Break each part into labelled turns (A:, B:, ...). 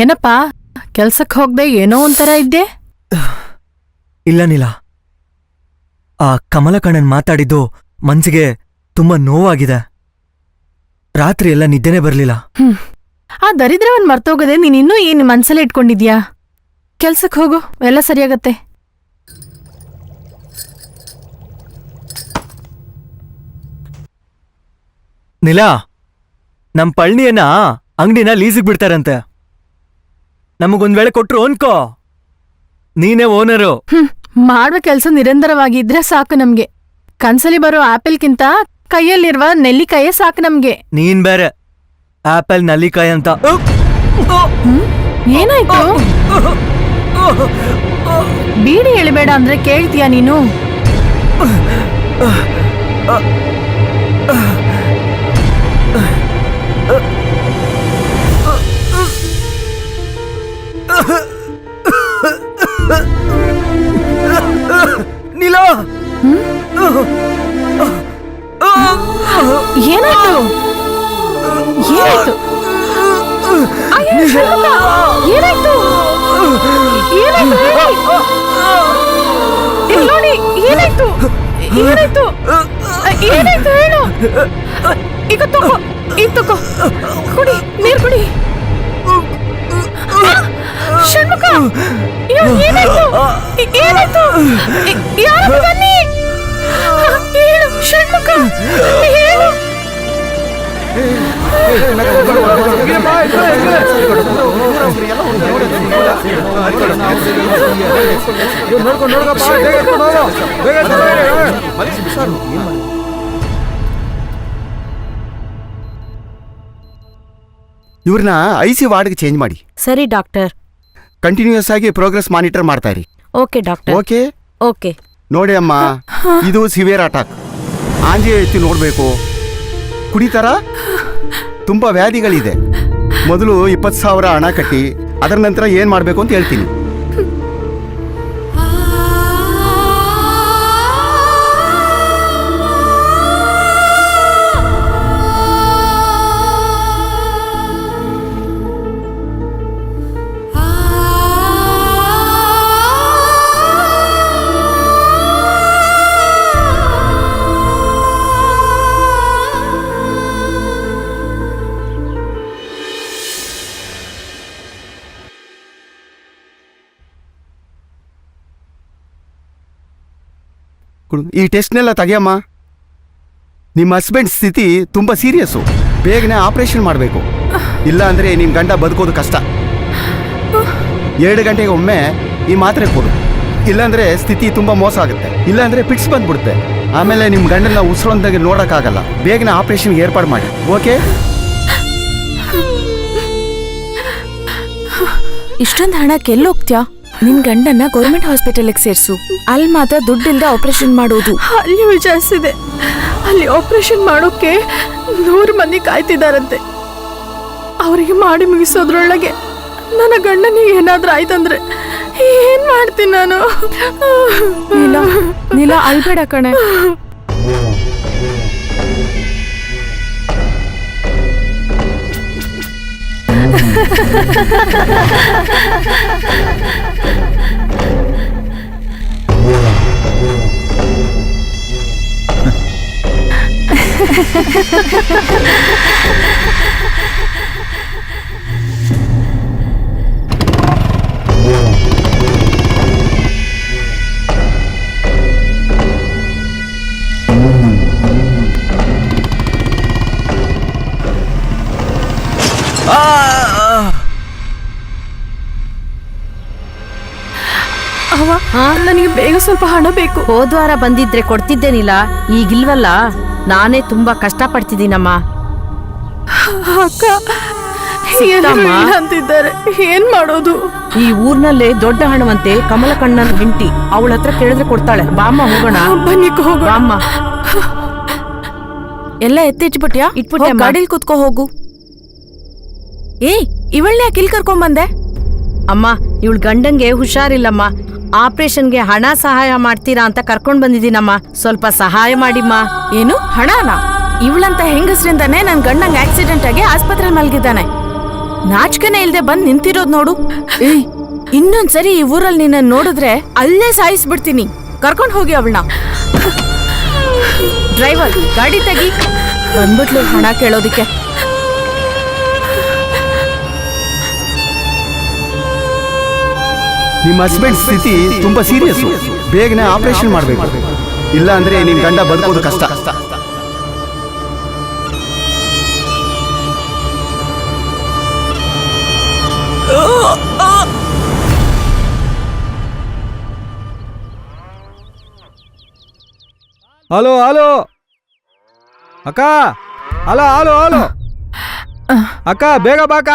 A: ಏನಪ್ಪಾ ಕೆಲ್ಸಕ್ಕೆ ಹೋಗದೆ ಏನೋ ಒಂಥರ ಇದ್ದೆ?
B: ಇಲ್ಲ ನೀಲಾ, ಆ ಕಮಲಕಣ್ಣನ್ ಮಾತಾಡಿದ್ದು ಮನ್ಸಿಗೆ ತುಂಬಾ ನೋವಾಗಿದೆ. ರಾತ್ರಿ ಎಲ್ಲ ನಿದ್ದೆನೇ ಬರ್ಲಿಲ್ಲ.
A: ಆ ದರಿದ್ರವನ್ ಮರ್ತೋಗದೆ ನೀನಿನ್ನೂ ಏನ್ ಮನ್ಸಲ್ಲೇ ಇಟ್ಕೊಂಡಿದ್ಯಾ? ಕೆಲ್ಸಕ್ಕೆ ಹೋಗು, ಎಲ್ಲ ಸರಿಯಾಗತ್ತೆ.
B: ನೀಲಾ, ನಮ್ ಪಳ್ಣಿಯನ್ನ ಅಂಗಡಿನ ಲೀಸಿಗೆ ಬಿಡ್ತಾರಂತೆ. ನಮಗೊಂದ್ ವೇಳೆ ಕೊಟ್ರು ಅನ್ಕೋ, ನೀನೇ ಓನರು.
A: ಮಾಡುವ ಕೆಲ್ಸ ನಿರಂತರವಾಗಿದ್ರೆ ಸಾಕು ನಮ್ಗೆ. ಕನ್ಸಲಿ ಬರೋ ಆಪಲ್ಕಿಂತ ಕೈಯಲ್ಲಿರುವ ನೆಲ್ಲಿಕಾಯೇ ಸಾಕು ನಮ್ಗೆ.
B: ನೀನ್ ಬೇರೆ ಆಪಲ್ ನಲ್ಲಿಕಾಯಿ ಅಂತ.
A: ಏನಾಯ್ತು? ಬೀಡಿ ಎಳಿಬೇಡ ಅಂದ್ರೆ ಕೇಳ್ತೀಯ ನೀನು?
B: ನೀಲಾ,
A: ಏನಾಯ್ತು? ಏನಾಯ್ತು? ಏನಾಯ್ತು? ನೋಡಿ, ಏನಾಯ್ತು? ಏನಾಯ್ತು? ಏನಾಯ್ತು ಹೇಳು. ಈಗ ತಗೋ, ಈಗ ತಗೋ, ಕುಡಿ, ನೀರು ಕುಡಿ. ಷಣ್ಮುಖ, ಏನಾಯ್ತು? ಏನಾಯ್ತು? ಯಾರು ಬನ್ನಿ, ಹೇಳು ಷಣ್ಮುಖ, ಹೇಳು.
C: ಇವ್ರನ್ನ ಐಸಿ ವಾರ್ಡ್ಗೆ ಚೇಂಜ್ ಮಾಡಿ.
D: ಸರಿ ಡಾಕ್ಟರ್.
C: ಕಂಟಿನ್ಯೂಸ್ ಆಗಿ ಪ್ರೋಗ್ರೆಸ್ ಮಾನಿಟರ್ ಮಾಡ್ತಾ ಇರಿ.
D: Okay doctor.
C: Okay
D: okay.
C: ನೋಡಿ ಅಮ್ಮ, ಇದು ಸಿವಿಯರ್ ಅಟ್ಯಾಕ್. ಆಂಜಿಯೋ ಎತ್ತಿ ನೋಡಬೇಕು. ಕುಡಿತಾರ? ತುಂಬ ವ್ಯಾಧಿಗಳಿದೆ. ಮೊದಲು 20,000 ಹಣ ಕಟ್ಟಿ, ಅದರ ನಂತರ ಏನು ಮಾಡಬೇಕು ಅಂತ ಹೇಳ್ತೀನಿ. ಈ ಟೆಸ್ಟ್ನೆಲ್ಲ ತೆಗಿಯಮ್ಮ. ನಿಮ್ಮ ಹಸ್ಬೆಂಡ್ ಸ್ಥಿತಿ ತುಂಬ ಸೀರಿಯಸ್ಸು. ಬೇಗನೆ ಆಪರೇಷನ್ ಮಾಡಬೇಕು. ಇಲ್ಲ ಅಂದರೆ ನಿಮ್ಮ ಗಂಡ ಬದುಕೋದು ಕಷ್ಟ. 2 ಗಂಟೆಗೆ ಒಮ್ಮೆ ಈ ಮಾತ್ರೆ ಕೊಡು. ಇಲ್ಲಾಂದರೆ ಸ್ಥಿತಿ ತುಂಬ ಮೋಸ ಆಗುತ್ತೆ. ಇಲ್ಲಾಂದರೆ ಪಿಟ್ಸ್ ಬಂದ್ಬಿಡುತ್ತೆ. ಆಮೇಲೆ ನಿಮ್ಮ ಗಂಡನ ಉಸಿರೊಂದಾಗೆ ನೋಡೋಕ್ಕಾಗಲ್ಲ. ಬೇಗನೆ ಆಪರೇಷನ್ಗೆ ಏರ್ಪಾಡು ಮಾಡಿ. ಓಕೆ?
D: ಇಷ್ಟೊಂದು ಹಣಕ್ಕೆ ಎಲ್ಲಿ ಹೋಗ್ತ್ಯಾ? ನಿನ್ ಗಂಡನ್ನ ಗೌರ್ಮೆಂಟ್ ಹಾಸ್ಪಿಟಲ್ಗೆ ಸೇರ್ಸು. ಅಲ್ಲಿ ಮಾತ್ರ ದುಡ್ಡಿಲ್ದ ಆಪರೇಷನ್ ಮಾಡೋದು.
A: ಅಲ್ಲಿ ವಿಚಾರಿಸಿದೆ, ಅಲ್ಲಿ ಆಪರೇಷನ್ ಮಾಡೋಕೆ 100 ಮಂದಿ ಕಾಯ್ತಿದಾರಂತೆ. ಅವರಿಗೆ ಮಾಡಿ ಮುಗಿಸೋದ್ರೊಳಗೆ ನನ್ನ ಗಂಡನಿಗೆ ಏನಾದ್ರೂ ಆಯ್ತಂದ್ರೆ ಏನ್ ಮಾಡ್ತೀನಿ ನಾನು?
D: ನೀಲ ಅಳ್ಬೇಡ ಕಣೆ.
A: ನನಗೆ ಬೇಗ ಸ್ವಲ್ಪ ಹಣ ಬೇಕು.
D: ಹೋದ್ವಾರ ಬಂದಿದ್ರೆ ಕೊಡ್ತಿದ್ದೇನಿಲ್ಲ, ಈಗಿಲ್ವಲ್ಲ. ನಾನೇ ತುಂಬಾ ಕಷ್ಟ ಪಡ್ತಿದ್ದೀನಮ್ಮ.
A: ಅಕ್ಕ ಅಂತಿದ್ದಾರೆ, ಏನ್ ಮಾಡೋದು?
D: ಈ ಊರ್ನಲ್ಲೇ ದೊಡ್ಡ ಹಣವಂತೆ ಕಮಲಕಣ್ಣನ ಹೆಂಡತಿ. ಅವಳ ಹತ್ರ ಕೇಳಿದ್ರೆ ಕೊಡ್ತಾಳೆ. ಬಾಮ್ಮ ಹೋಗೋಣ.
A: ಬನ್ನಿ ಹೋಗೋಣ.
D: ಬಾಮ್ಮ. ಎಲ್ಲ ಎತ್ತಿಟ್ಬಿಟ್ಯಾ? ಇಟ್ಬಿಟ್ಟೆ. ಗಾಡಿಲ್ ಕೂತ್ಕೋ ಹೋಗು. ಇವಳನ್ನ ಯಾಕೆ ಇಲ್ಲಿ ಕರ್ಕೊಂಬಂದೆ? ಅಮ್ಮ, ಇವಳ ಗಂಡಂಗೆ ಹುಷಾರಿಲ್ಲಮ್ಮ. ಆಪರೇಷನ್ಗೆ ಹಣ ಸಹಾಯ ಮಾಡ್ತೀರಾ ಅಂತ ಕರ್ಕೊಂಡ್ ಬಂದಿದ್ದೀನಮ್ಮ. ಸ್ವಲ್ಪ ಸಹಾಯ ಮಾಡಿಮ್ಮ. ಏನು ಹಣನಾ? ಇವಳಂತ ಹೆಂಗಸ್ರಿಂದಾನೇ ನನ್ ಗಂಡಂಗ್ ಆಕ್ಸಿಡೆಂಟ್ ಆಗಿ ಆಸ್ಪತ್ರೆ ಮಲ್ಗಿದ್ದಾನೆ. ನಾಚಿಕೆನೇ ಇಲ್ದೆ ಬಂದ್ ನಿಂತಿರೋದ್ ನೋಡು. ಏಯ್, ಇನ್ನೊಂದ್ಸರಿ ಈ ಊರಲ್ಲಿ ನಿನ್ನ ನೋಡಿದ್ರೆ ಅಲ್ಲೇ ಸಾಯಿಸ್ಬಿಡ್ತೀನಿ. ಕರ್ಕೊಂಡ್ ಹೋಗಿ ಅವಳನ್ನ. ಡ್ರೈವರ್, ಗಾಡಿ ತೆಗಿ. ಬಂದ್ಬಿಟ್ಲು ಹಣ ಕೇಳೋದಿಕ್ಕೆ.
C: ನಿಮ್ಮ ಹಸ್ಬೆಂಡ್ ಸ್ಥಿತಿ ತುಂಬಾ ಸೀರಿಯಸ್. ಬೇಗನೆ ಆಪರೇಷನ್ ಮಾಡಬೇಕು, ಇಲ್ಲ ಅಂದ್ರೆ ನಿನ್ ಗಂಡ ಬದುಕೋದು ಕಷ್ಟ.
E: ಹಲೋ ಹಲೋ ಅಕ್ಕ, ಹಲೋ ಹಲೋ ಹಲೋ ಅಕ್ಕ, ಬೇಗ ಬಾಕ.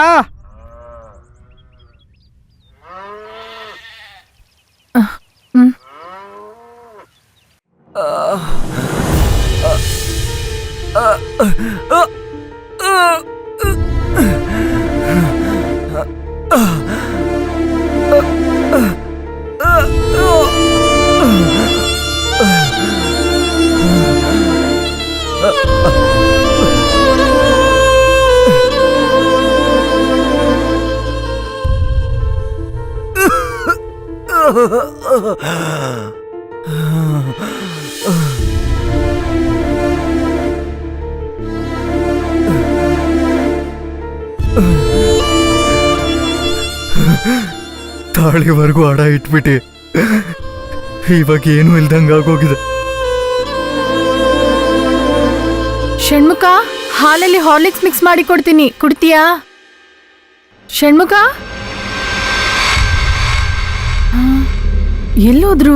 B: ತಾಳಿವರೆಗೂ ಅಡ ಇಟ್ಬಿಟ್ಟು ಇವಾಗ ಏನು ಇಲ್ದಂಗಾಗೋಗಿದೆ.
A: ಷಣ್ಮುಖ, ಹಾಲಲ್ಲಿ ಹಾರ್ಲಿಕ್ಸ್ ಮಿಕ್ಸ್ ಮಾಡಿ ಕೊಡ್ತೀನಿ, ಕುಡ್ತೀಯಾ? ಷಣ್ಮುಖ ಎಲ್ಲೋದ್ರು?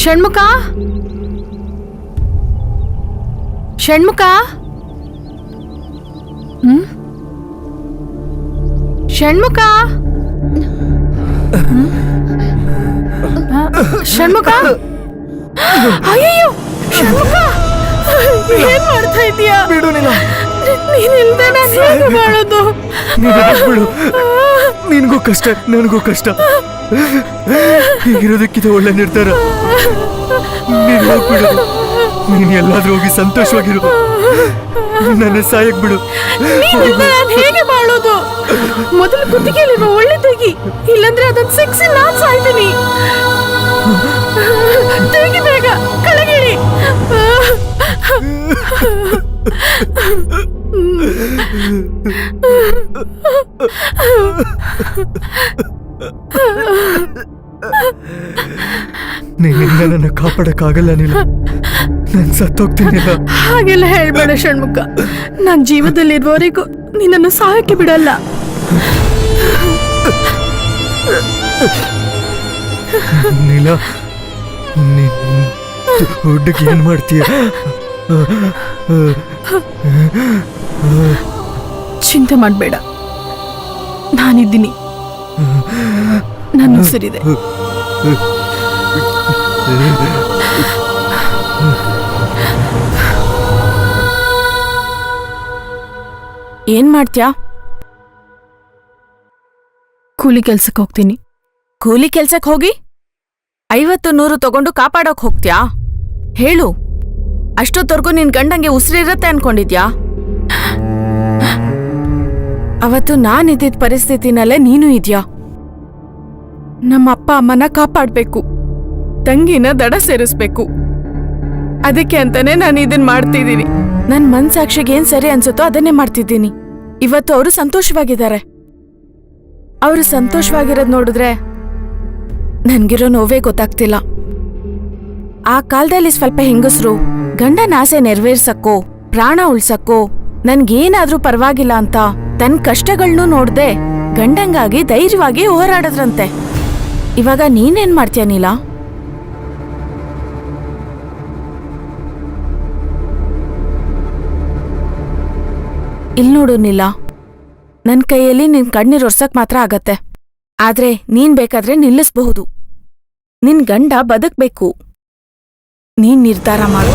A: ಷಣ್ಮುಖ, ಷಣ್ಮುಖ, ಷಣ್ಮುಖ, ಷಣ್ಮುಖ, ಅಯ್ಯೋ ಷಣ್ಮುಖ, ಏನ್ ಮಾಡ್ತಾ ಇದೀಯಾ?
B: ಬಿಡು ನೀನು,
A: ನೀನಿಲ್ದೆ ನಾನು ಹೇಗೆ ಮಾಡೋದು?
B: ಬಿಡು. ನಿನಗೂ ಕಷ್ಟ, ನನಗೂ ಕಷ್ಟ. ಹೀಗಿರೋದಕ್ಕಿದೆ ಒಳ್ಳೆ ನಿರ್ಧಾರ. ನೀನು ಹೋಗ್ಬಿಡು. ನೀನು ಎಲ್ಲಾದ್ರೂ ಹೋಗಿ ಸಂತೋಷವಾಗಿರು. ನನ್ನ ಸಾಯಕ್ ಬಿಡು.
A: ನೀನಿಲ್ದೆ ನಾನು ಹೇಗೆ ಮಾಡೋದು? ಮೊದಲು ಕುತ್ತಿಗೆಯಲ್ಲಿರುವ ಒಳ್ಳೆ ತೆಗಿ, ಇಲ್ಲಂದ್ರೆ ಅದನ್ನ ಸಿಕ್ಸಿ ನಾನ್ ಸಾಯ್ತೀನಿ. ತೆಗಿ ಬೇಗ, ಕೆಳಗಿಳಿ.
B: ನಿನ್ನಿಂದ ನನ್ನ ಕಾಪಾಡಕ್ಕಾಗಲ್ಲ ನೀಲ. ನಾನು ಸತ್ತೋಗ್ತೀನಿಲ್ಲ.
A: ಹಾಗೆಲ್ಲ ಹೇಳ್ಬೇಡ ಷಣ್ಮುಖ. ನಾನ್ ಜೀವದಲ್ಲಿರುವವರೆಗೂ ನಿನ್ನನ್ನು ಸಾಯಕ್ಕೆ ಬಿಡಲ್ಲ.
B: ನೀಲ, ದುಡ್ಡಿಗೆ ಏನ್ ಮಾಡ್ತೀಯ?
A: ಚಿಂತೆ ಮಾಡಬೇಡ, ನಾನಿದ್ದೀನಿ. ನನ್ನ ಉಸಿರಿದೆ.
D: ಏನ್ ಮಾಡ್ತ್ಯಾ?
A: ಕೂಲಿ ಕೆಲ್ಸಕ್ಕೆ ಹೋಗ್ತೀನಿ.
D: ಕೂಲಿ ಕೆಲ್ಸಕ್ ಹೋಗಿ 50-100 ತಗೊಂಡು ಕಾಪಾಡೋಕ್ ಹೋಗ್ತ್ಯಾ? ಹೇಳು, ಅಷ್ಟೊತ್ತವರೆಗೂ ನಿನ್ ಗಂಡಂಗೆ ಉಸಿರಿರತ್ತೆ ಅನ್ಕೊಂಡಿದ್ಯಾ? ಅವತ್ತು ನಾನಿದ್ದಿದ್ ಪರಿಸ್ಥಿತಿನಲ್ಲೇ ನೀನು ಇದ್ಯಾ. ನಮ್ಮ ಅಪ್ಪ ಅಮ್ಮನ ಕಾಪಾಡ್ಬೇಕು, ತಂಗಿನ ದಡ ಸೇರಿಸ್ಬೇಕು. ಅದಕ್ಕೆ ಅಂತಾನೆ ನಾನು ಇದನ್ ಮಾಡ್ತಿದ್ದೀನಿ. ನನ್ ಮನ್ಸಾಕ್ಷಿಗೆ ಏನ್ ಸರಿ ಅನ್ಸುತ್ತೋ ಅದನ್ನೇ ಮಾಡ್ತಿದ್ದೀನಿ. ಇವತ್ತು ಅವರು ಸಂತೋಷವಾಗಿದ್ದಾರೆ. ಅವರು ಸಂತೋಷವಾಗಿರೋದ್ ನೋಡಿದ್ರೆ ನನ್ಗಿರೋ ನೋವೇ ಗೊತ್ತಾಗ್ತಿಲ್ಲ. ಆ ಕಾಲದಲ್ಲಿ ಸ್ವಲ್ಪ ಹೆಂಗಸ್ರು ಗಂಡನ ಆಸೆ ನೆರವೇರ್ಸಕ್ಕೋ ಪ್ರಾಣ ಉಳ್ಸಕ್ಕೋ ನನ್ಗೇನಾದ್ರೂ ಪರವಾಗಿಲ್ಲ ಅಂತ ತನ್ನ ಕಷ್ಟಗಳ್ನೂ ನೋಡ್ದೆ ಗಂಡಂಗಾಗಿ ಧೈರ್ಯವಾಗಿ ಹೋರಾಡದ್ರಂತೆ. ಇವಾಗ ನೀನೇನ್ ಮಾಡ್ತೀಯ ನೀಲಾ? ಇಲ್ ನೋಡು ನೀಲಾ, ನನ್ ಕೈಯಲ್ಲಿ ನಿನ್ ಕಣ್ಣೀರ್ ಒರ್ಸಕ್ ಮಾತ್ರ ಆಗತ್ತೆ. ಆದ್ರೆ ನೀನ್ ಬೇಕಾದ್ರೆ ನಿಲ್ಲಿಸ್ಬಹುದು. ನಿನ್ ಗಂಡ ಬದುಕ್ಬೇಕು. ನೀನ್ ನಿರ್ಧಾರ ಮಾಡು.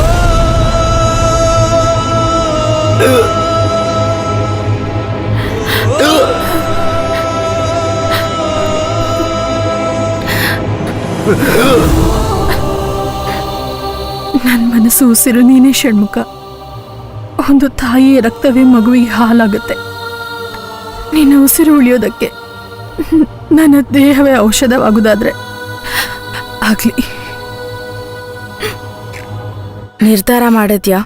A: ನನ್ನ ಮನಸ್ಸು ಉಸಿರು ನೀನೇ ಷಣ್ಮುಖ. ಒಂದು ತಾಯಿಯ ರಕ್ತವೇ ಮಗುವಿಗೆ ಹಾಲಾಗುತ್ತೆ. ನಿನ್ನ ಉಸಿರು ಉಳಿಯೋದಕ್ಕೆ ನನ್ನ ದೇಹವೇ ಔಷಧವಾಗುವುದಾದ್ರೆ ಆಗ್ಲಿ.
D: ನಿರ್ಧಾರ ಮಾಡಿದ್ಯಾ?